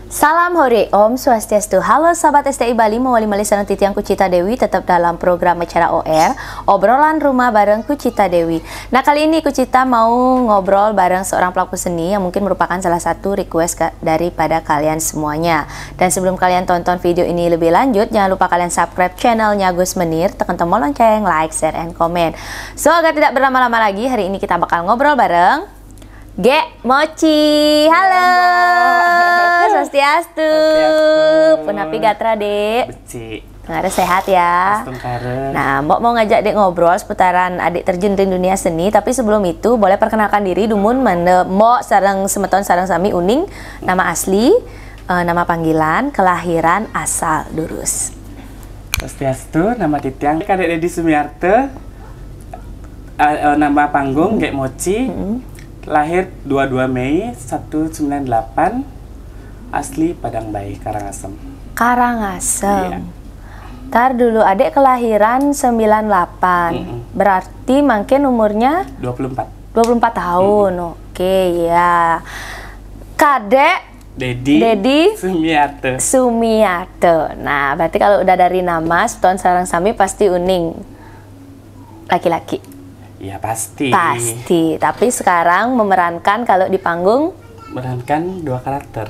Salam hore, Om Swastiastu. Halo sahabat STI Bali, mewali malisan titiang Kucita Dewi tetap dalam program acara OR, obrolan rumah bareng Kucita Dewi. Nah, kali ini Kucita mau ngobrol bareng seorang pelaku seni yang mungkin merupakan salah satu request daripada kalian semuanya. Dan sebelum kalian tonton video ini lebih lanjut, jangan lupa kalian subscribe channelnya Gus Menir, tekan tombol lonceng, like, share, and comment. So, agar tidak berlama-lama lagi, hari ini kita bakal ngobrol bareng Gek Mochi. Halo. Swastiastu. Punapi gatra, Dek. Beci. Ada sehat ya. Nah, Mbok mau ngajak Dek ngobrol seputaran adik terjun di dunia seni, tapi sebelum itu boleh perkenalkan diri dumun Mbok sareng semeton sareng sami uning, nama asli, nama panggilan, kelahiran, asal durus. Swastiastu, nama titiang Kadek Dedi Sumiarte. Nama panggung Gek Mochi. Lahir 22 Mei 198, asli Padang Bayi, Karangasem. Karangasem. Iya. Ntar dulu, adik kelahiran 98. Berarti makin umurnya 24 tahun. Oke, ya. Kadek Dedi Sumiarte. Nah, berarti kalau udah dari nama seton sarang sami pasti uning laki-laki. Ya pasti. Pasti. Tapi sekarang memerankan kalau di panggung memerankan dua karakter.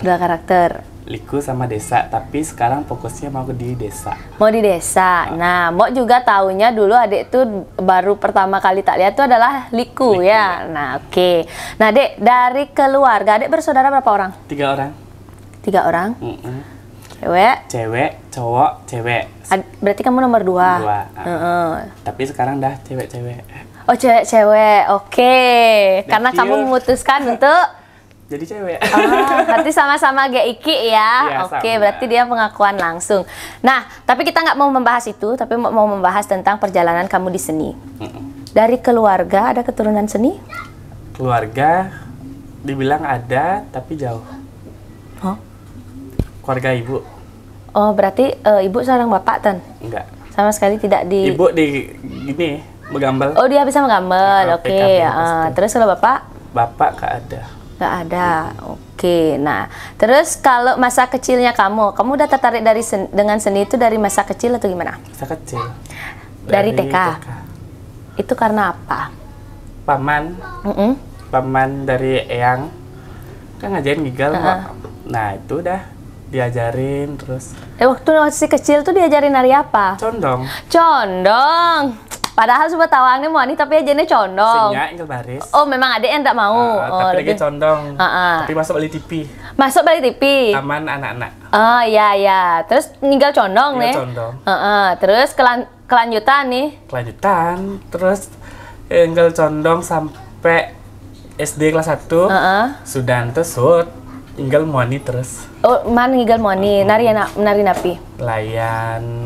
Liku sama Desa, tapi sekarang fokusnya mau di Desa. Mau di Desa. Nah, Mbok juga taunya dulu adik tuh baru pertama kali tak lihat tuh adalah Liku ya. Nah, oke. Nah, Dek, dari keluarga adik bersaudara berapa orang? 3 orang. 3 orang? Cewek, cowok, cewek. Berarti kamu nomor 2. Tapi sekarang dah cewek-cewek. Oh, cewek-cewek. Oke. Karena kamu memutuskan untuk jadi cewek. Berarti sama-sama GIKI ya. Oke, berarti dia pengakuan langsung. Nah, tapi kita nggak mau membahas itu, tapi mau membahas tentang perjalanan kamu di seni. Dari keluarga ada keturunan seni? Keluarga dibilang ada, tapi jauh. Oh? Keluarga ibu. Oh, berarti ibu seorang bapak, Tan? Enggak. Sama sekali tidak di... Ibu di gini, menggambel. Oh, dia bisa menggambel. Oke. Terus kalau bapak? Bapak nggak ada. Nggak ada. Oke. Nah, terus kalau masa kecilnya kamu udah tertarik dengan seni itu dari masa kecil atau gimana? Masa kecil. Dari TK. Itu karena apa? Paman. Paman dari Eyang kan ngajarin gigal. Nah, itu udah diajarin terus. Waktu masih kecil tuh diajarin nari apa? Condong. Padahal sobat tawangnya mau nih, tapi aja nih condong. Sinya ingin baris. Oh, memang adek yang tak mau. Tapi lagi condong. Tapi masuk balik TV. Masuk balik TV. Aman anak-anak. Oh, iya. Terus ninggal condong nih. Condong. Terus kelanjutan nih. Terus ninggal condong sampai SD kelas 1. Sudah sud. Ninggal moni terus. Oh, man ninggal moni. Nari napi. Layan.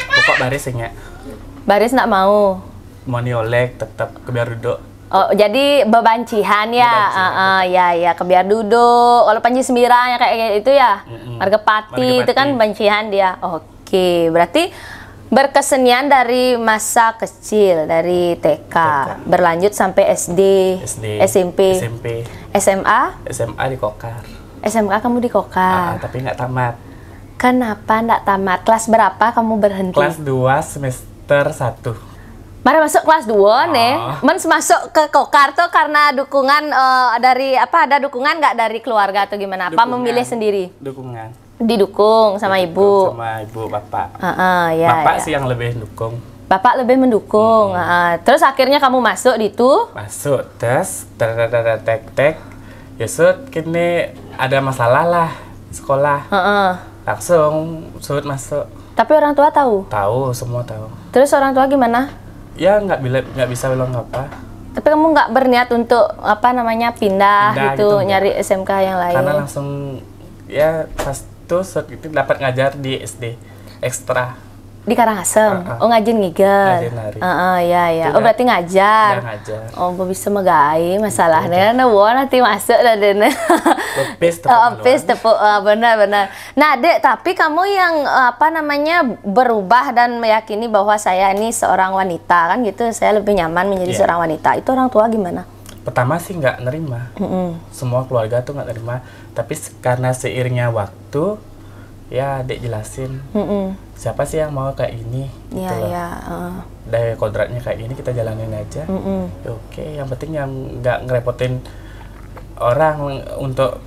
Pokok barisnya. Baris nak mau. Moni olek tetap kebiar duduk. Oh, jadi bebancihan ya. Ya, kebiar duduk. Kalau Panji Sembiran ya kayak itu ya. Margapati itu kan bancihan dia. Oke, berarti berkesenian dari masa kecil, dari TK. Berlanjut sampai SD. SMP. SMA di Kokar. SMA kamu di Kokar. Tapi nggak tamat. Kenapa nggak tamat? Kelas berapa kamu berhenti? Kelas 2 semester 1. Mari masuk kelas 2 nih. Masuk ke Kokar tuh karena dukungan dari apa? Ada dukungan nggak dari keluarga atau gimana? Apa memilih sendiri? Dukungan. Didukung sama ibu. Sama ibu, bapak. Bapak sih yang lebih dukung. Bapak lebih mendukung. Terus akhirnya kamu masuk di itu? Masuk tes, tek. Yusut kini ada masalah lah sekolah. Langsung sud masuk. Tapi orang tua tahu? Tahu, semua tahu. Terus orang tua gimana? Ya nggak bisa bilang apa. Tapi kamu nggak berniat untuk pindah gitu nyari SMK yang lain? Karena langsung ya pas itu itu dapat ngajar di SD ekstra. Di Karangasem? Oh, ngajin ngigel? Ya. Oh, berarti ngajar? Ya, ngajar. Oh, bisa megai masalahnya. Nanti masuk lah dene. Lepis tepuk. Benar. Nah, Dek, tapi kamu yang berubah dan meyakini bahwa saya ini seorang wanita kan gitu, saya lebih nyaman menjadi seorang wanita. Itu orang tua gimana? pertama sih nggak nerima, semua keluarga tuh nggak nerima. Tapi karena seiringnya waktu, ya adik jelasin, siapa sih yang mau kayak gini, gitu loh. Dari kodratnya kayak gini kita jalanin aja. Ya, oke, yang penting yang nggak ngerepotin orang untuk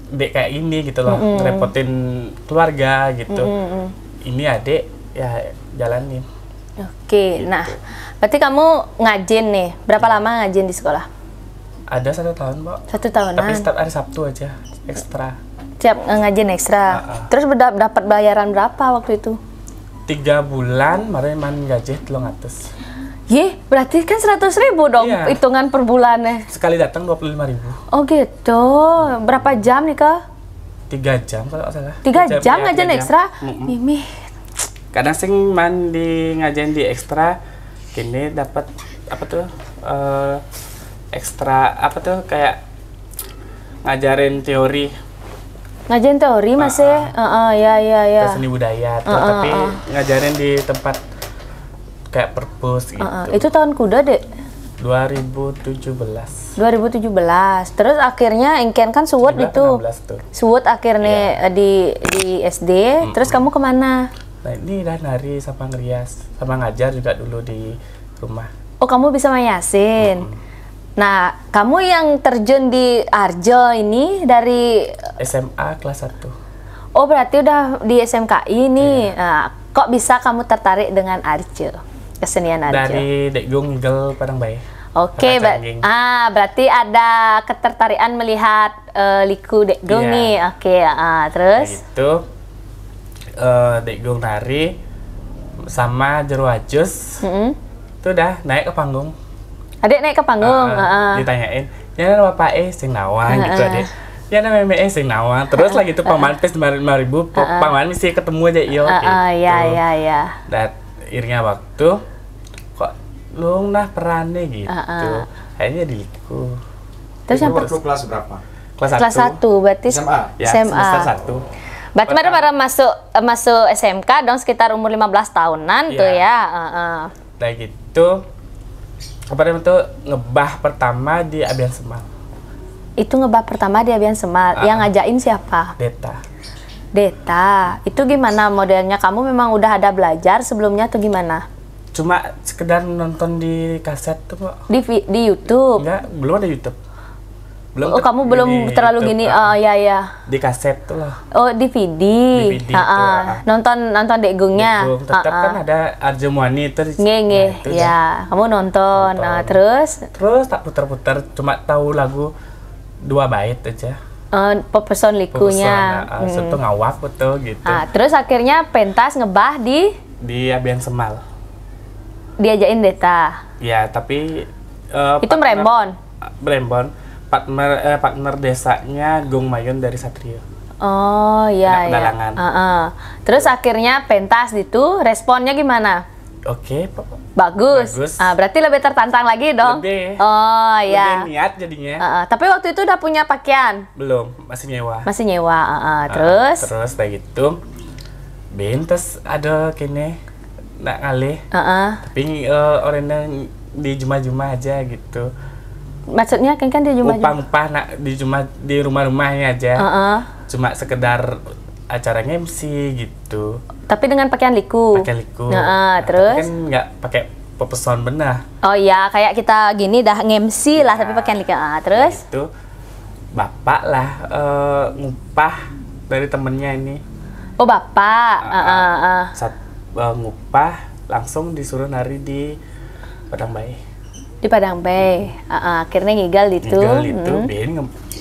dek kayak ini gitu loh, ngerepotin keluarga gitu. Ini adik ya jalanin. Oke, gitu. nah berarti kamu ngajin nih, berapa lama ngajin di sekolah? Ada 1 tahun, Mbak. 1 tahunan. Tapi setiap hari Sabtu aja, ekstra. Siap ngajin ekstra. Terus dapat bayaran berapa waktu itu? 3 bulan, kemarin gaji 300. Ye, berarti kan 100.000 dong hitungan per bulannya. Sekali datang 25.000. Oh gitu. Berapa jam nih, Kak? 3 jam kalau nggak salah. 3 jam ngajin ekstra? Mimi. Kadang sing mandi ngajain di ekstra, kini dapat apa tuh? Ekstra apa tuh, kayak ngajarin teori. Ngajarin teori masih? Ya. Seni budaya tuh, tapi ngajarin di tempat kayak perpus gitu. Itu tahun kuda, Dek? 2017. 2017. Terus akhirnya engken kan suwut itu. Suwut akhirnya di SD. Terus kamu kemana? Nah, ini dah nari sama ngerias, sama ngajar juga dulu di rumah. Oh, kamu bisa mayasin. Nah, kamu yang terjun di Arjo ini dari SMA kelas 1. Oh, berarti udah di SMKI nih. Nah, kok bisa kamu tertarik dengan Arjo? Kesenian Arjo? Dari Dekgung Ngigel Padang Bae. Oke, berarti ada ketertarikan melihat liku Dekgung nih. Oke, terus? Nah, itu Dekgung nari sama Jero Ajus. Itu udah naik ke panggung. Adik naik ke panggung, ditanyain, ya nama Bapak sing nawang gitu adik. Ya nama Meme sing nawang. Terus lagi itu paman pes 5.000, paman mesti ketemu aja iyo. Iya. Dan iringnya waktu, kok lu nah perannya gitu. Akhirnya diliku. Terus yang waktu kelas berapa? Kelas 1, berarti SMA. Ya, SMA. semester 1. Berarti baru masuk SMK dong sekitar umur 15 tahunan tuh ya. Nah gitu. Kemarin itu ngebah pertama di Abian Semal. Itu ngebah pertama di Abian Semal. Yang ngajain siapa? Deta. Itu gimana modelnya? Kamu memang udah ada belajar sebelumnya atau gimana? Cuma sekedar nonton di kaset tuh, Pak. Di YouTube? Enggak, belum ada YouTube. Kamu belum terlalu YouTube, gini. Ya. Di kaset tuh lah. Oh, DVD. Nonton Dekgungnya. Tetap kan ada Arjo Muani terus. Nge. Ya, kamu nonton. Nah, terus tak putar-putar, cuma tahu lagu 2 bait aja. Pepeson likunya. Itu ngawak betul gitu. Terus akhirnya pentas ngebah di Abian Semal. Diajain Deta. Ya, tapi itu merembon. Partner desanya Gung Mayun dari Satrio. Oh iya. Dalangan. Terus akhirnya pentas itu responnya gimana? Oke, bagus. Berarti lebih tertantang lagi dong. Lebih. Oh iya. Lebih niat jadinya. Tapi waktu itu udah punya pakaian? Belum, masih nyewa. Terus kayak gitu. Terus ada kene nak ngalih. Tapi orangnya di Juma-Juma aja gitu. Maksudnya kan di Juma-Juma? Upah nak di rumah-rumahnya aja. Cuma sekedar acaranya MC gitu. Tapi dengan pakaian liku? Pakai liku. Terus? Kan nggak pakai pepeson benar. Oh iya, kayak kita gini dah nge-MC lah, tapi pakaian liku. Terus? Itu bapak lah ngupah dari temennya ini. Oh bapak? Ngupah langsung disuruh nari di Padang Bae. Di Padang Bae. Akhirnya ngigal itu.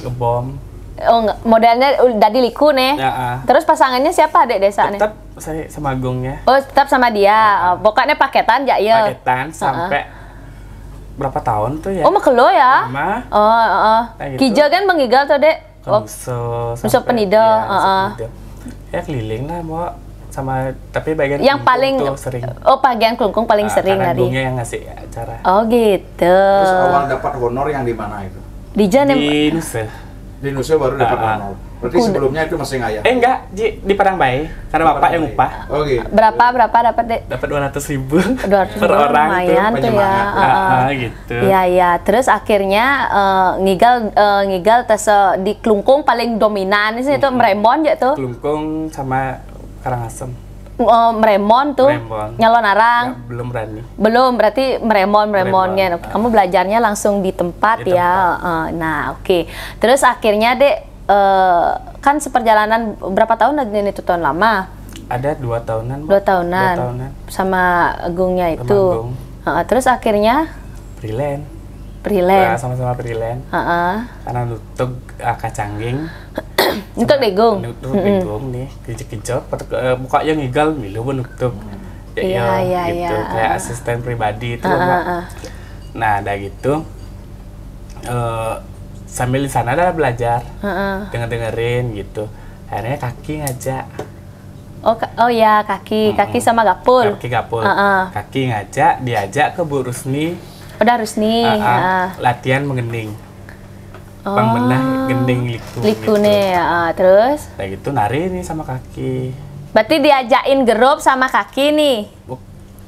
Ngebom. Oh, modelnya udah di liku nih. Terus pasangannya siapa adik desa nih? Tetap saya sama Agungnya. Oh, tetap sama dia. Pokoknya paketan ya? Paketan sampai berapa tahun tuh ya? Oh, makelo ya? Lama. Gitu. Kijel kan mengigal tuh, Dek? Musuh penido. Ya keliling lah, Mbak. Sama tapi bagian yang paling sering. Oh, bagian kelungkung paling sering tadi. Agungnya yang ngasih acara. Oh, gitu. Terus awal dapat honor yang di mana itu? Di Nusa. Di Nusa baru dapat honor. Berarti sebelumnya itu masih ngayah? Enggak, di Padang Bayi, karena bapak yang upah. Oh gitu. Berapa dapat, Dek? Dapat 200.000 per ribu, orang lumayan tuh ya. Gitu. Iya. Terus akhirnya ngigal di Klungkung paling dominan sih itu Merembon ya tuh. Klungkung sama Karangasem. Meremon tuh, Nyalon Arang. Ya, belum berani. Belum, berarti Meremon-Meremonnya. Kamu belajarnya langsung di tempat ya. Nah, oke. Terus akhirnya, Dek, kan seperjalanan berapa tahun ini tuh, tahun lama? Ada 2 tahunan. 2 tahunan. Sama Agungnya itu. Terus akhirnya? Freelance. Freelance. Sama-sama freelance. Karena nutup Kacangging. Nutup degung. Nutup degung nih, kejok-kejok. Buka yang ngigal, milu pun nutup. Iya. Gitu. Kayak asisten pribadi itu. Nah, ada gitu. Sambil di sana ada belajar, dengerin gitu. Akhirnya Kaki ngajak. Oh ya, Kaki sama Gapul. Kaki ngajak, diajak ke Bu Rusni. Udah Rusni. Latihan mengending. Bang benah gending liku nih, terus? Nah gitu nari nih sama Kaki. Berarti diajakin grup sama Kaki nih?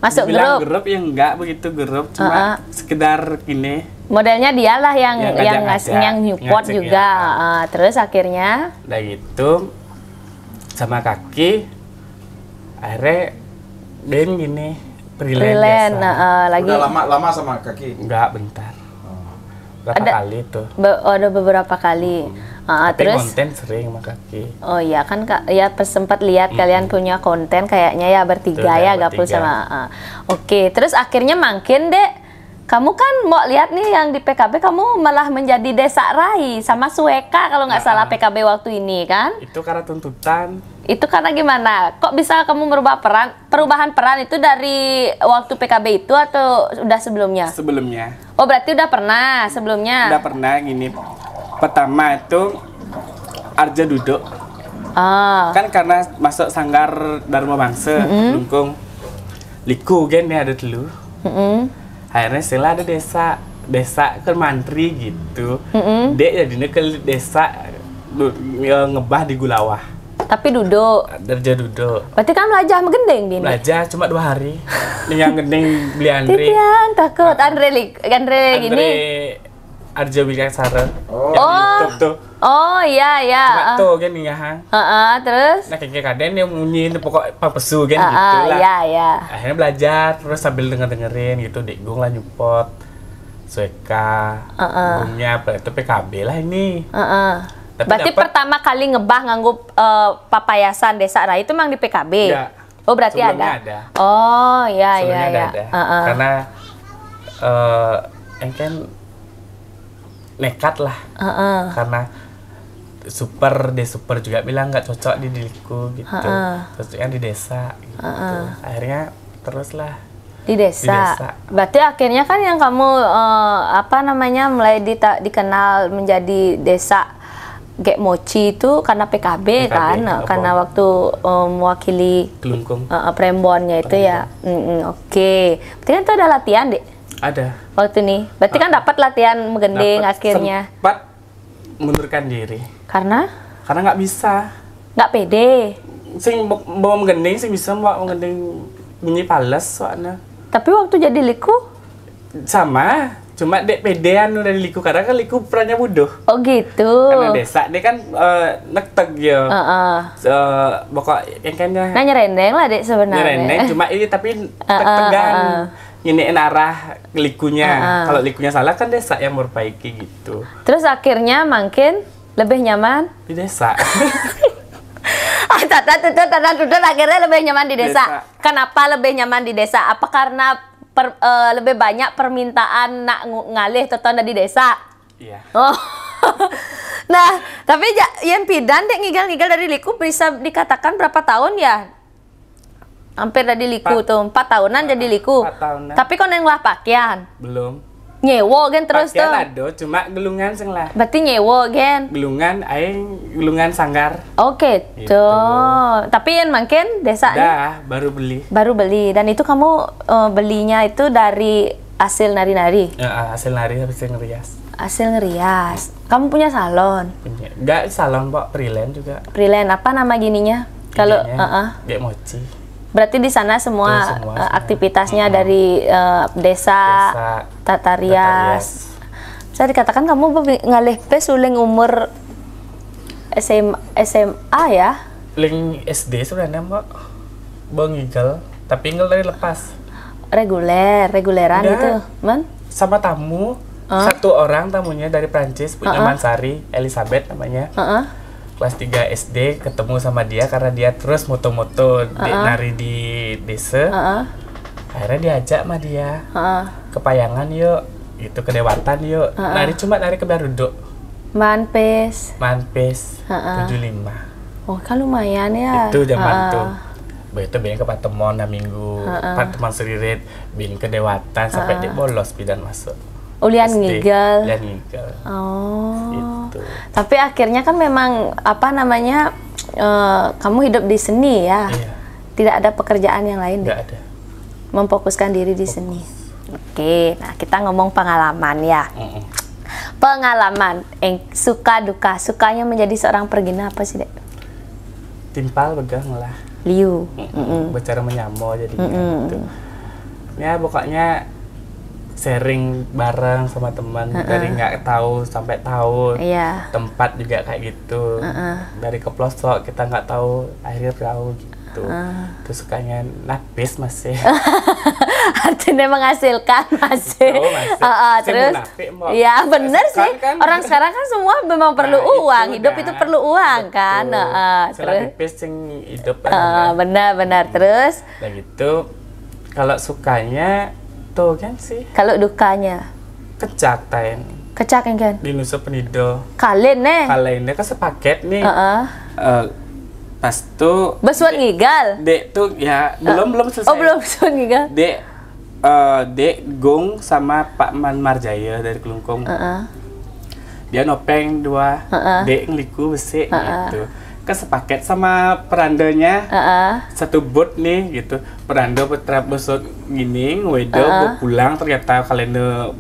Masuk grup ya enggak begitu grup, cuma sekedar gini. Modelnya dialah yang nyupport juga. Terus akhirnya? Udah gitu sama Kaki, akhirnya Ben gini freelance. Lagi. Udah lama sama Kaki? Enggak, bentar. Berapa kali tuh? Ada beberapa kali. Tapi terus konten sering sama Kaki. Oh iya kan Kak, ya sempat lihat kalian punya konten kayaknya ya bertiga ya, Gapul sama. Oke, terus akhirnya makin, Dek, kamu kan mau lihat nih yang di PKB kamu malah menjadi Desa Rai sama Sueka kalau nggak salah PKB waktu ini kan? Itu karena tuntutan. Itu karena gimana? Kok bisa kamu merubah perubahan peran itu dari waktu PKB itu atau udah sebelumnya? Sebelumnya. Oh berarti udah pernah sebelumnya? Udah pernah gini. Pertama itu Arja duduk. Kan karena masuk sanggar Dharma Bangsa, Lungkung. Liku kan nih ada dulu. Akhirnya setelah ada desa ke mantri gitu. Dek jadinya ke desa ngebah di Gulawah. Tapi duduk. Derja duduk. Berarti kan belajar menggendeng gini? Belajar cuma 2 hari. Yang gendeng beli Andre. Titian takut Andre gini. Arja Wicakasara. Tuh. Oh iya. Cuma tuh kan nih ya. Terus? Nah kayak kaden yang bunyi pokok papesu kan gitu lah. Iya. Akhirnya belajar terus sambil dengerin gitu. Degung lah nyupport. Sueka. Bungnya itu PKB lah ini. Berarti pertama kali ngebah nganggup papayasan Desa Rai itu memang di PKB? Ya. Oh berarti ada? Oh iya. Karena kan nekat lah. Karena super juga bilang nggak cocok di diriku gitu. Cocoknya di desa gitu. Akhirnya teruslah di desa. Berarti akhirnya kan yang kamu mulai dikenal menjadi desa Gek Mochi itu karena PKB kan, karena waktu mewakili Kelungkung Prembonnya itu ya. Oke. Berarti kan itu ada latihan, Dek? Ada. Waktu nih. Berarti kan dapat latihan menggending akhirnya. Sempat mundurkan diri. Karena? Karena nggak bisa. Nggak pede. Sing bawa menggending, sing bisa bawa menggending bunyi pales soalnya. Tapi waktu jadi liku? Sama. Cuma dek pedean udah di liku karena kan liku perannya bodoh. Oh gitu. Karena desa dia kan nekteg ya. Pokok yang kayaknya. Nah nyerendeng lah Dek sebenarnya. Nyerendeng cuma ini tapi tek-tegan. Nginiin arah likunya. Kalau likunya salah kan desa yang memperbaiki gitu. Terus akhirnya makin lebih nyaman di desa. Tutut akhirnya lebih nyaman di desa. Kenapa lebih nyaman di desa? Apa karena lebih banyak permintaan nak ngalih teton di desa? Iya. Oh. Nah, tapi yang pidan Dek ngigal dari liku bisa dikatakan berapa tahun ya? Hampir dari liku tuh 4 tahunan jadi liku. 4 tahunan. Tapi kon yang lah pakaian? Belum. Nyewo gen terus tuh. Pakaian ada, cuma gelungan sing lah. Berarti nyewo gen. Gelungan sanggar. Oke, gitu. Tapi yang makin desa nih baru beli. Baru beli. Dan itu kamu belinya itu dari hasil nari-nari? Ya, hasil nari, hasil ngerias. Hasil ngerias. Kamu punya salon? Punya. Enggak salon, Pak, freelance juga. Freelance apa nama gininya? Kalau Dek Mochi. Berarti di sana semua, aktivitasnya dari desa, tata rias. Bisa dikatakan kamu ngalih pes uling umur SMA ya? Ling SD sebenarnya, Mbak. Bengigel, tapi ingel dari lepas. Reguleran Udah, gitu, Man? Sama tamu, satu orang tamunya dari Prancis, punya Mansari, Elizabeth namanya. Kelas 3 SD ketemu sama dia karena dia terus moto-moto nari di desa. Akhirnya diajak sama dia ke Payangan yuk, gitu ke Dewatan yuk. Nari ke Baruduk. Manpes 75. Oh, kan lumayan ya. Itu zaman tuh. Begitu bin ke Patemon minggu, Patemon Seririt, bin ke Dewatan sampai dia bolos bidan masuk. Ulian ngigel. Oh. Gitu. Tapi akhirnya kan memang apa namanya kamu hidup di seni ya. Iya. Tidak ada pekerjaan yang lain. Nggak ada. Memfokuskan diri di seni. Oke, nah kita ngomong pengalaman ya. Pengalaman yang suka duka, sukanya menjadi seorang pergina apa sih, Dek? Timpal begang lah. Liu. Bicara menyamo jadi gitu. Ya pokoknya sharing bareng sama teman dari nggak tahu sampai tahu. Tempat juga kayak gitu. Dari ke pelosok kita nggak tahu akhirnya tahu gitu. Terus sukanya napis masih. Artinya menghasilkan masih. Terus ya benar sih. Kan? Orang sekarang kan semua memang perlu uang. Hidup itu perlu uang kan. Terus napis yang hidup. Benar terus. Nah gitu. Kalau sukanya tuh kan sih. Kalau dukanya? Kecak tain. Kecak yang kan? Di Nusa Penida. Kalian kan sepaket nih. Pas tuh besuat ngigal. Dek tuh ya belum selesai. Oh belum besuat ngigal. Dek Gong sama Pak Man Marjaya dari Kelungkung. Dia nopeng 2. Dek ngeliku besi gitu. Kesepaket sama perandanya. Satu bot nih gitu. Peranda putra besok gini wedo pulang ternyata kalian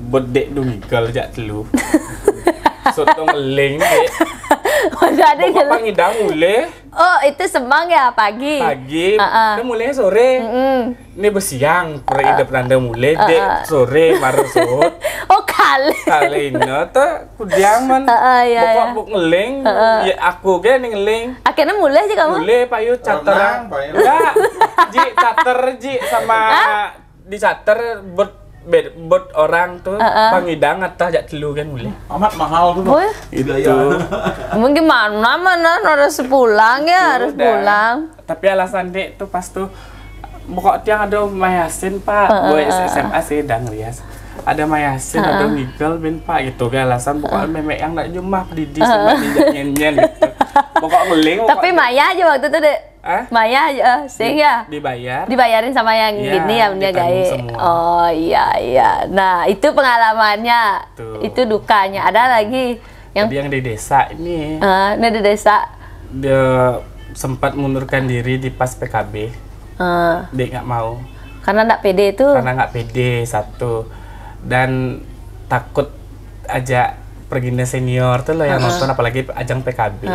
bot dek dungigal jak telu. Soto ngeling dek. Bapak pangidang mulai. Oh itu semang ya pagi. Kan mulai sore. Ini bersiang peranda mulai dek sore marusut. Oh kali ini tuh kudiang man. Bapak buk ngeling. Ya aku kan ngeling. Akhirnya mulai sih kamu. Mulai payu cater. Enggak. Ji cater ji sama di cater bot orang tuh pangidang atau jak telu kan mulai. Amat mahal tuh. Oh, itu. Mungkin mana harus pulang ya, harus pulang. Tapi alasan dek tuh pas tuh pokok tiang ada mayasin Pak. Gue SMA sih dang rias. Ada mayasin, ada ngigel bin Pak gitu kan alasan pokoknya memek yang nak jumlah pedidi sama tidak nyen gitu. Pokok ngeling. Tapi Maya aja waktu itu dek. Maya aja, sing ya? Dibayarin sama yang gini ya bunda gaye. Oh iya. Nah itu pengalamannya, itu dukanya. Ada lagi yang di desa ini. Di desa. Dia sempat mundurkan diri di pas PKB. Dia nggak mau. Karena nggak pede itu. Karena nggak pede satu dan takut aja perginya senior tuh loh yang nonton apalagi ajang PKB.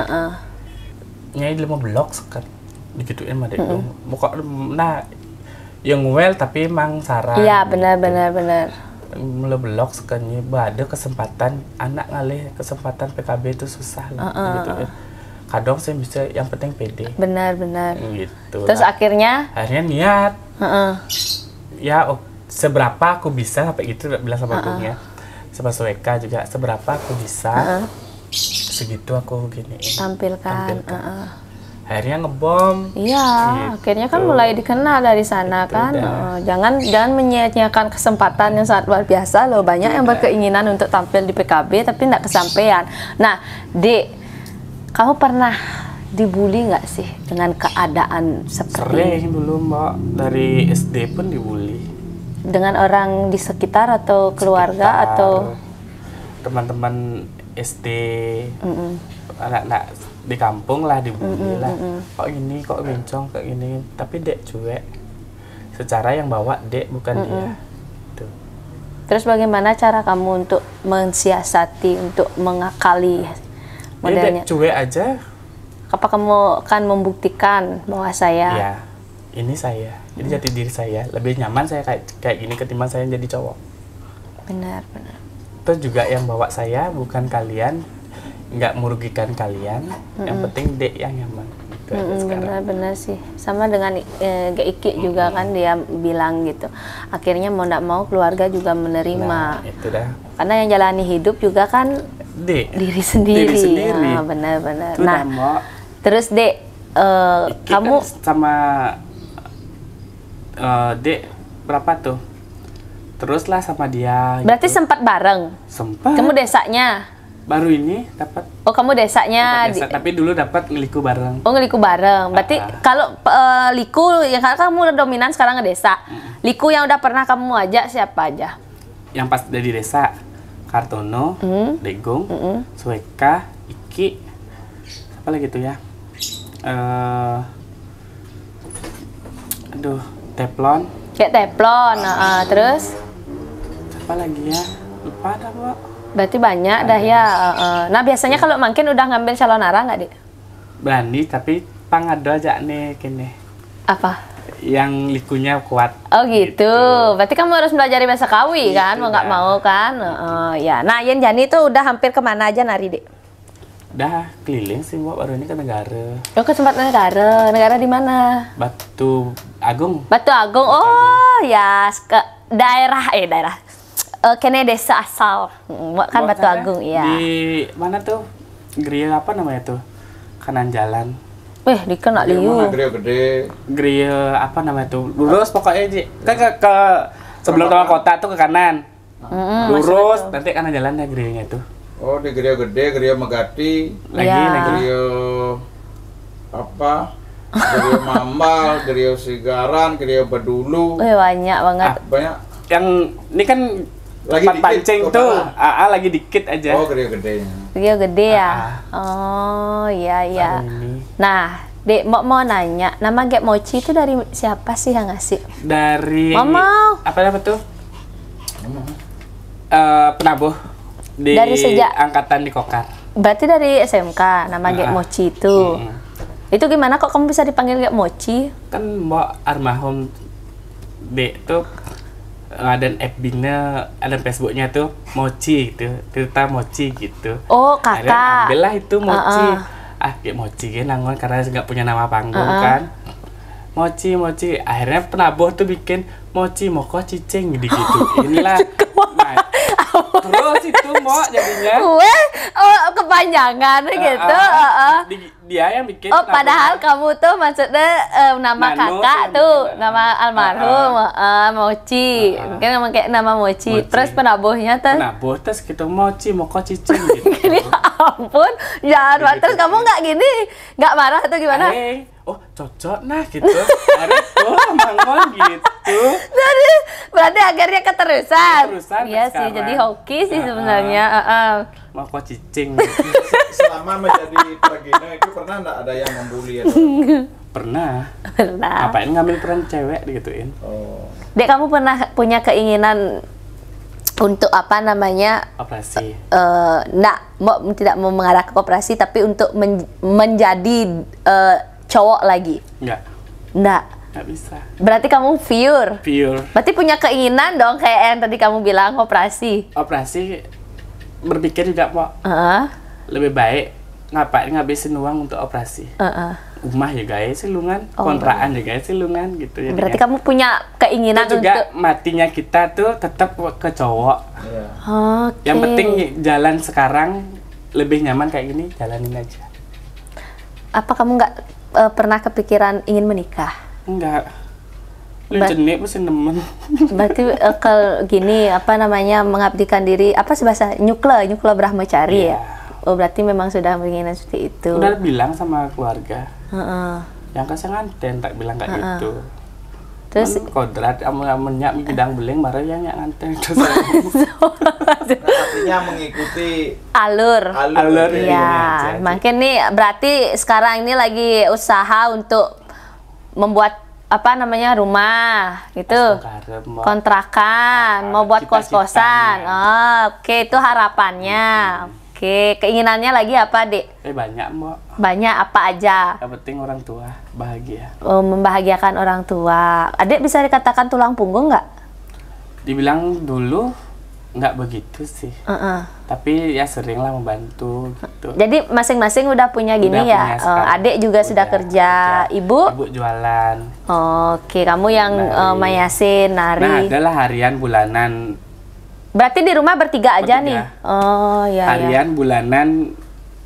Nyai 5 blok sekarang. Digituin mah dek nah yang well tapi emang saran iya benar mulai blok sekali ada kesempatan anak ngalih kesempatan PKB itu susah lah gitu ya kadang saya bisa yang penting pede benar gitu terus lah. akhirnya niat ya seberapa aku bisa sampai gitu bilang sama gurunya sama Sueka juga seberapa aku bisa segitu aku gini tampilkan. Akhirnya ngebom. Iya, gitu. Akhirnya kan mulai dikenal dari sana gitu, kan. Jangan menyia-nyiakan kesempatan yang sangat luar biasa loh. Banyak yang berkeinginan untuk tampil di PKB tapi tidak kesampaian. Nah, Dek, kamu pernah dibully nggak sih dengan keadaan seperti ini? Sering dulu Mbak, dari SD pun dibully. Dengan orang di sekitar atau keluarga atau teman-teman SD, anak-anak di kampung lah dibully lah. Kok ini, kok bencong, kayak gini. Tapi Dek cuek. Secara yang bawa Dek bukan dia. Tuh. Terus bagaimana cara kamu untuk mensiasati, untuk mengakali modelnya? Cuek aja. Apa kamu akan membuktikan bahwa saya? Ya, ini saya. Jadi jati diri saya. Lebih nyaman saya kayak gini ketimbang saya jadi cowok. Benar. Terus juga yang bawa saya bukan kalian, nggak merugikan kalian. Yang penting dek yang nyaman. Gitu aja sekarang. Benar sih. Sama dengan Iki juga kan dia bilang gitu. Akhirnya mau nggak mau keluarga juga menerima. Nah, itu dah. Karena yang jalani hidup juga kan diri sendiri. Ya, benar-benar. Nah, terus Dek, kamu kan sama Dek berapa tuh? Teruslah sama dia. Berarti gitu. sempat bareng. Sempat. Kamu desanya? Baru ini dapat. Oh, kamu desanya? Tapi dulu dapat ngeliku bareng. Oh, ngeliku bareng. Berarti kalau liku yang kamu udah dominan sekarang ngedesa. Liku yang udah pernah kamu ajak siapa aja? Yang pas dari desa, Kartono, Degong, Sueka, Iki, apa lagi tuh ya? Teflon. Kayak teflon, terus? Apa lagi ya? Lupa dah, Bu. Berarti banyak dah ya. Nah, biasanya kalau makin udah ngambil calon arah nggak, Dek? Berani, tapi pangado aja nih, kini. Apa? Yang likunya kuat. Oh gitu. Berarti kamu harus belajar bahasa Kawi kan, mau nggak mau kan? Ya. Nah, Yen Jani tuh udah hampir kemana aja nari, Dek? Udah keliling sih, Bu. Baru ini ke negara. Oh, ke tempat negara. Negara di mana? Batu Agung. Batu Agung. Oh, ya ke daerah. Kene desa asal. Kan Batu Agung, iya. Di mana tuh? Geria apa namanya tuh? Kanan jalan. Di kena liu. Geria gede. Geria apa namanya tuh? Lurus pokoknya, Ji. Kan ke sebelum taman kota tuh ke kanan. Lurus, nanti kanan jalannya gerianya itu. Oh, di Geria gede, Geria Megati. Lagi. Geria apa? Geria Mambal, Geria Sigaran, Geria Bedulu. Banyak banget. Banyak. Yang ini kan lagi tempat pancing tuh. Lagi dikit aja. Oh, Geria gedenya. Geria gede ya. Oh, iya. Nah, Dek mau nanya, nama Gek Mochi itu dari siapa sih yang ngasih? Dari Mama. Apa tuh? Penabuh. Dari sejak angkatan di Kokar. Berarti dari SMK nama Gek Mochi itu. Itu gimana kok kamu bisa dipanggil Gek Mochi? Kan Mbak almarhum Dek tuh ada FB-nya, ada Facebook-nya tuh Mochi gitu, cerita Mochi gitu. Oh, kakak. Akhirnya ambillah itu Mochi. Gek Mochi kan nangon karena nggak punya nama panggung kan. Mochi. Akhirnya penabuh tuh bikin Mochi Moko Cicing gitu. Inilah. Terus itu Mo jadinya. Kepanjangan gitu. Dia yang bikin. Oh, padahal kamu tuh maksudnya nama kakak tuh, nama almarhum Mochi. Mungkin memang kayak nama Mochi. Terus penabuhnya terus gitu Mochi Moko Cicing gitu. Ini ampun, jangan. Terus kamu nggak gini, nggak marah atau gimana? Oh, cocok nah gitu. Harus manggon gitu. Jadi berarti akhirnya keterusan. Iya sih, sekarang. jadi hoki sih sebenarnya. Mau kok cicing. Selama menjadi Pragina itu pernah nggak ada yang membuli ya? Pernah. Ngapain ngambil peran cewek digituin? Oh. Dek, kamu pernah punya keinginan untuk apa namanya? Operasi. Tidak mau mengarah ke operasi, tapi untuk menjadi cowok lagi? Enggak. Nggak bisa. Berarti kamu pure. Berarti punya keinginan dong kayak yang tadi kamu bilang operasi. Operasi berpikir juga Pok. Lebih baik ngapain ngabisin uang untuk operasi. Rumah ya guys silungan, kontrakan ya guys silungan gitu ya. Berarti kamu punya keinginan itu juga untuk matinya kita tuh tetap ke cowok. Yang penting jalan sekarang lebih nyaman kayak gini, jalanin aja. Apa kamu nggak pernah kepikiran ingin menikah? Enggak. Jenik mesti nemen. Berarti gini apa namanya mengabdikan diri apa sih bahasa nyukla brahmacari ya? Oh, berarti memang sudah menginginkan seperti itu. Udah bilang sama keluarga. Yang kasih nganten tak bilang kayak gitu. Terus kodrat amenyak bidang beling marah yang nganten terus. Artinya mengikuti alur ya. Mungkin nih berarti sekarang ini lagi usaha untuk membuat apa namanya rumah gitu, kontrakan, mau buat kos-kosan. Oh, oke, itu harapannya. Oke, keinginannya lagi apa, Dek? Banyak, Mbak. Banyak, apa aja? Yang penting orang tua bahagia. Oh, membahagiakan orang tua. Adik bisa dikatakan tulang punggung nggak? Dibilang dulu nggak begitu sih. Tapi ya sering lah membantu gitu. Jadi masing-masing udah punya gini Udah ya? punya Adik juga sudah kerja. Ibu? Ibu jualan. Oke, kamu yang mayasin, nari. Nah, adalah harian bulanan. Berarti di rumah bertiga aja nih? Oh, ya. Harian, bulanan,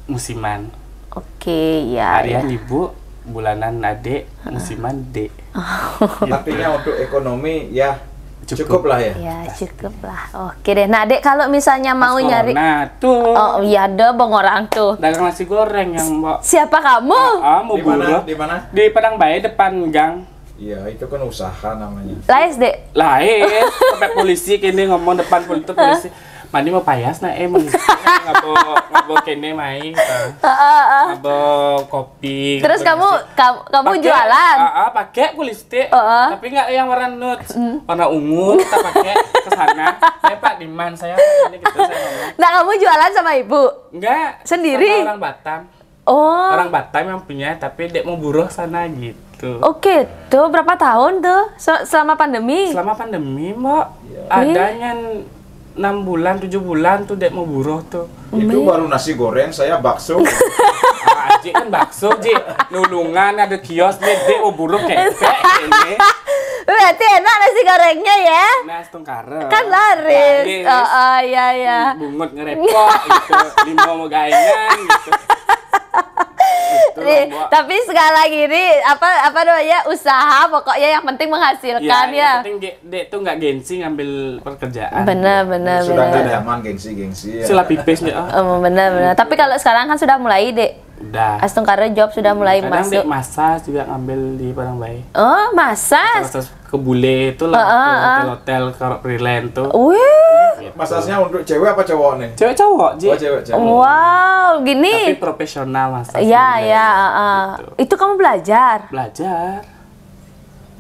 musiman. Oke, ya. Harian ibu, bulanan adik, musiman dek. Artinya untuk ekonomi ya cukup lah ya. Ya, cukup lah. Oke deh. Nah, Dek, kalau misalnya mau nyari... Nah, tuh. Oh, iya ada bang orang tuh. Dagang nasi goreng yang Mbak. Siapa kamu? Mau Di mana? buruh. Di mana? Di Padang Bayi depan gang. Iya, itu kan usaha namanya. Lais, Dek. Lain, sampai polisi kini ngomong depan polisi. Mandi mau payas nah ngabo kene mai. Ngabo kopi. Terus kamu jualan? Pakai kulistik. Tapi nggak yang warna nude. Warna ungu kita pakai ke sana. Saya Pak Diman, saya ini gitu saya ngomong. Nah, kamu jualan sama ibu? Enggak. Sendiri? Sama orang Batam. Oh. Orang Batam yang punya, tapi dia mau buruh sana gitu. Oke, tuh berapa tahun tuh selama pandemi? Selama pandemi, Mbak. Adanya 6 bulan, 7 bulan tuh dek mau buruh tuh. Itu baru nasi goreng, saya bakso. Aji kan bakso, Ji. Nulungan ada kios nih, dek mau buruh kepek ini. Berarti enak nasi gorengnya ya? Nah, setengkara. Kan laris. Oh, iya. Bungut ngerepok gitu. Limo mau gaengan gitu. Nih, tapi sekali lagi nih apa namanya usaha pokoknya yang penting menghasilkan ya. Yang penting dek tuh nggak gengsi ngambil pekerjaan. Bener. Sudah nggak zaman gengsi ya. Sila pipis nih. Bener. Tapi kalau sekarang kan sudah mulai, Dek. Udah. Astungkara job sudah mulai Kadang masuk. Dek masas juga ngambil di Padang Bayi. Oh, masas. Masas ke bule itu lah, hotel Karok Priland tuh. Wih. Masasnya untuk cewek apa cowok nih? Cewek cowok, Ji. Oh, cewek. Wow, gini. Tapi profesional masas. Iya. Gitu. Itu kamu belajar? Belajar.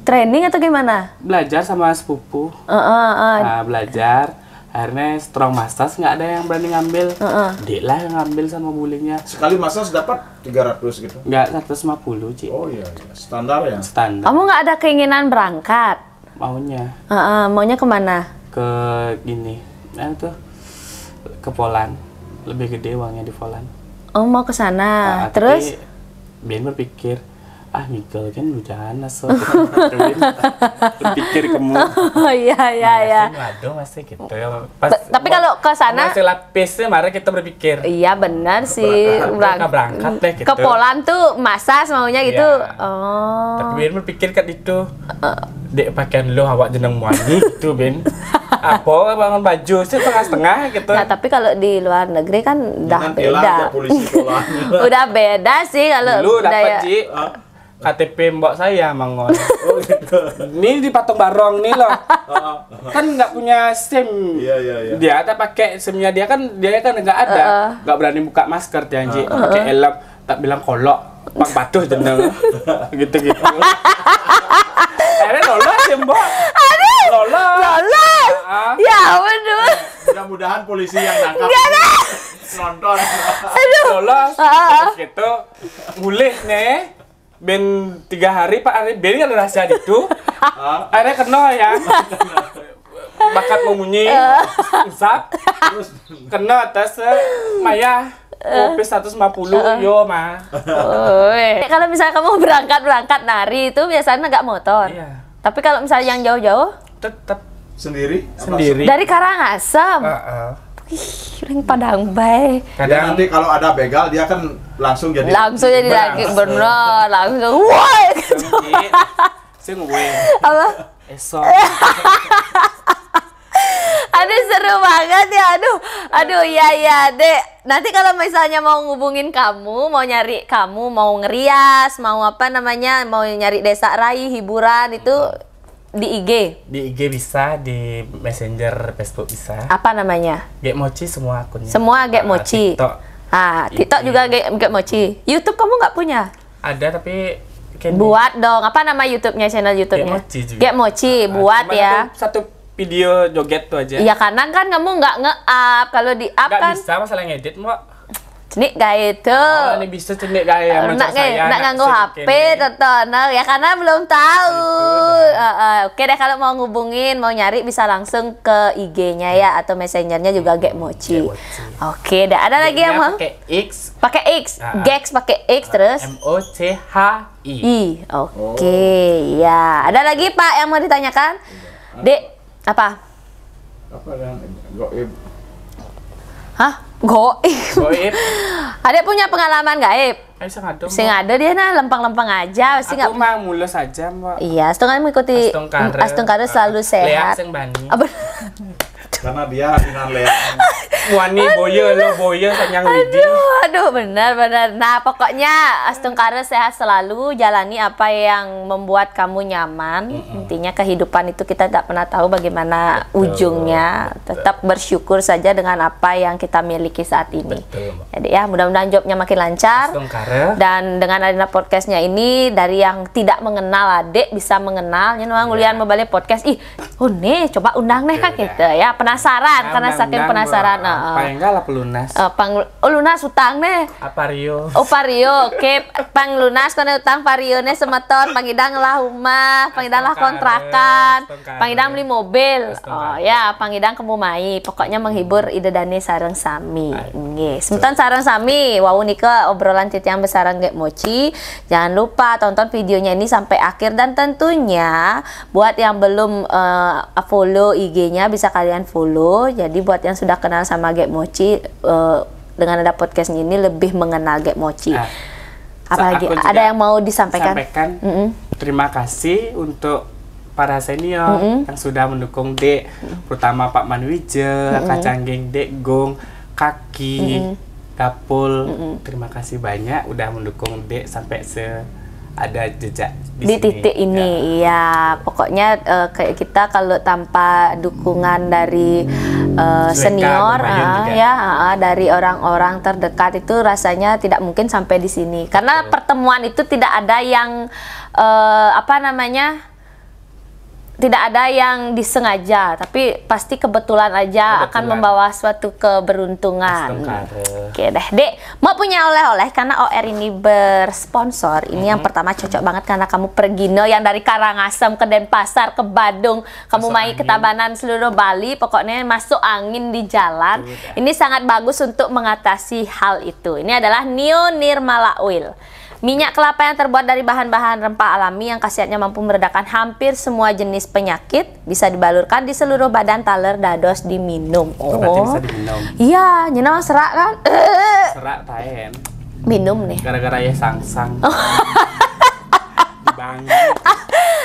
Training atau gimana? Belajar sama sepupu. Nah, belajar. Akhirnya strong masas nggak ada yang berani ngambil. Dek lah yang ngambil sama bulenya. Sekali masas dapat 300 gitu? Nggak, 150, Ci. Oh iya. Standar ya? Standar. Kamu nggak ada keinginan berangkat? Maunya. Maunya kemana? Ke gini. Tuh. Ke Poland. Lebih gede uangnya di Poland. Oh, mau ke sana. Terus? Biar berpikir, Miguel kan hujan so berpikir kamu. Oh iya. Waduh masih gitu. Tapi kalau ke sana masih lapisnya, mari kita berpikir. Iya benar sih. Berangkat deh gitu. Ke Poland tuh masas maunya gitu. Oh. Tapi biar berpikir kan itu. Dek pakaian lo awak jeneng muani gitu Ben. Apa bangun baju sih setengah gitu. Nah, tapi kalau di luar negeri kan udah beda. Udah beda sih kalau lu dapat Ji. KTP mbak saya mangon. Oh gitu. Ini di Patung Barong nih loh. Kan nggak punya SIM. Iya. Dia tak pakai SIM-nya dia kan nggak ada. Nggak berani buka masker dia Ji. Pakai helm tak bilang kolok. Pak patuh jeneng. Gitu. Akhirnya lolos ya mbak. Lolos. Ya waduh. Mudah-mudahan polisi yang nangkap nonton. Lolos. Terus gitu. Mulih nih. Ben 3 hari Pak Ari Ben kan rahasia itu. Akhirnya kena ya. Bakat memunyi. Usap. Terus kena atas Maya. Kopi 150 yo mah. Kalau misalnya kamu berangkat nari itu biasanya nggak motor. Iya. Tapi kalau misalnya yang jauh-jauh tetap sendiri. Dari Karangasem. Ring Padang Bayi. Kadang nanti kalau ada begal dia kan langsung jadi lagi bener langsung. Woi. Sing gue. Apa? Esok. Aduh seru banget ya, aduh ya Dek. Nanti kalau misalnya mau ngubungin kamu, mau nyari kamu, mau ngerias, mau apa namanya, mau nyari desa rai, hiburan itu di IG. Di IG bisa, di Messenger Facebook bisa. Apa namanya? Gek Mochi semua akunnya. Semua Gek Mochi. TikTok. TikTok juga Gek Mochi. YouTube kamu nggak punya? Ada tapi Buat dong. Apa nama YouTube-nya, channel YouTube-nya? Get Mochi. Buat ya. Satu video joget tuh aja. Iya, karena kan kamu nggak nge-up. Kalau di-up kan nggak bisa masalah ngedit, Mbak. Cenik kayak itu. Oh, ini bisa cenik kayak macam saya. Nak nganggo HP tonton ya karena belum tahu. Oke deh, kalau mau ngubungin, mau nyari bisa langsung ke IG-nya ya atau Messenger-nya juga Get Mochi. Oke, dah ada lagi yang mau? Pakai X. Pakai X. Gex pakai X terus MOCHI. Oke, ya. Ada lagi Pak yang mau ditanyakan? Dek, apa? Apa yang goib? Hah? Goib. Adek punya pengalaman gaib? Sing ada dia nah lempeng-lempeng aja, pasti nggak. Aku mah mulus aja, Mbak. Iya, setengah mengikuti Astungkara selalu sehat. Karena dia dengan Lea. Wani boyo sanyang lidi. Aduh, benar. Nah, pokoknya Astungkara sehat selalu, jalani apa yang membuat kamu nyaman. Intinya kehidupan itu kita tidak pernah tahu bagaimana ujungnya. Tetap bersyukur saja dengan apa yang kita miliki saat ini. Jadi ya, mudah-mudahan jobnya makin lancar. Dan dengan adanya podcastnya ini, dari yang tidak mengenal Adek bisa mengenal. Ngulian membalik podcast. Nih, coba undang nih Kak gitu ya. Penasaran, karena saking penasaran. Enggak lah pelunas. Lunas utang nih. Apario. Oke, pang lunas kono utang parione semeton, pangidang lah rumah, pangidang lah kontrakan, pangidang beli mobil. Ya, pangidang kemumai. Pokoknya menghibur ide dane sareng sami. Nggih. Semeton sareng sami. Wau nika obrolan titiang besaran Get Mochi. Jangan lupa tonton videonya ini sampai akhir dan tentunya buat yang belum follow IG-nya bisa kalian follow. Jadi buat yang sudah kenal sama Get Mochi, dengan ada podcast ini lebih mengenal Get Mochi. Apalagi ada yang mau disampaikan? Terima kasih untuk para senior yang sudah mendukung Dek, terutama Pak Manwija, Kacanggeng, Dek Gong, Kaki, Dapul. Terima kasih banyak udah mendukung Dek sampai ada jejak di titik ini. Ya, pokoknya kayak kita kalau tanpa dukungan dari senior dari orang-orang terdekat itu rasanya tidak mungkin sampai di sini. Karena pertemuan itu tidak ada yang tidak ada yang disengaja, tapi pasti kebetulan aja akan membawa suatu keberuntungan. Oke deh, Dek, mau punya oleh-oleh karena OR ini bersponsor. Ini yang pertama cocok banget karena kamu pergi yang dari Karangasem ke Denpasar ke Badung, kamu main ke Tabanan seluruh Bali, pokoknya masuk angin di jalan. Ini sangat bagus untuk mengatasi hal itu. Ini adalah Neo Nirmala Oil. Minyak kelapa yang terbuat dari bahan-bahan rempah alami yang khasiatnya mampu meredakan hampir semua jenis penyakit, bisa dibalurkan di seluruh badan, taler, dados diminum. Berarti bisa diminum. Iya, nyenang serak kan? Serak taen. Minum nih. Gara-gara ya sang-sang.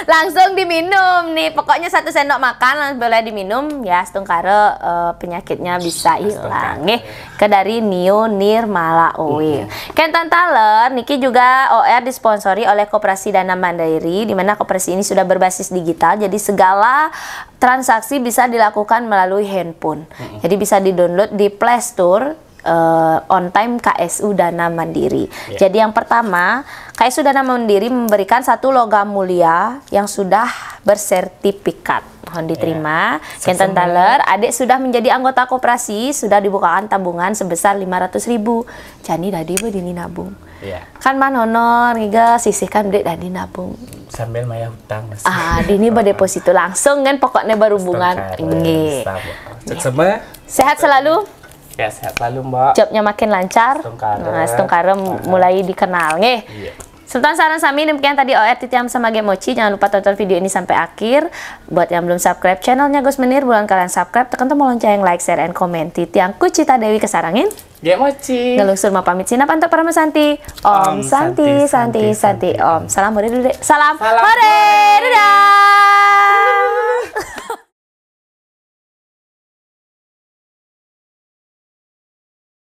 Langsung diminum nih, pokoknya 1 sendok makan boleh diminum ya, Astungkara penyakitnya bisa hilang nih. Dari Neo Nirmala Oil. Kentan taler niki juga OR disponsori oleh Koperasi Dana Mandiri, di mana koperasi ini sudah berbasis digital, jadi segala transaksi bisa dilakukan melalui handphone. Jadi bisa di-download di Play Store. On time KSU Dana Mandiri. Jadi yang pertama, KSU Dana Mandiri memberikan 1 logam mulia yang sudah bersertifikat. Mohon diterima. Kentan taler, Adik sudah menjadi anggota koperasi, sudah dibukakan tabungan sebesar 500.000. Jani dadi dini nabung. Kan honor ngiga sisihkan Dek dadi nabung. Sambil maya hutang Mas. Dini berdeposito langsung kan pokoknya berhubungan. Nggih. Sehat selalu. Ya, sehat selalu Mbak. Jobnya makin lancar. Astungkara mulai dikenal nggih. Sultan saran sami demikian tadi OR titiam sama Get Mochi. Jangan lupa tonton video ini sampai akhir. Buat yang belum subscribe channelnya Gus Menir, buruan kalian subscribe, tekan tombol lonceng, like, share, and comment. Titiang Kucita Dewi kesarangin Get Mochi. Ngelusur mau pamit sina pantok para mesanti. Om Santi Santi Santi Om. Salam hore dulu Dek. Salam hore.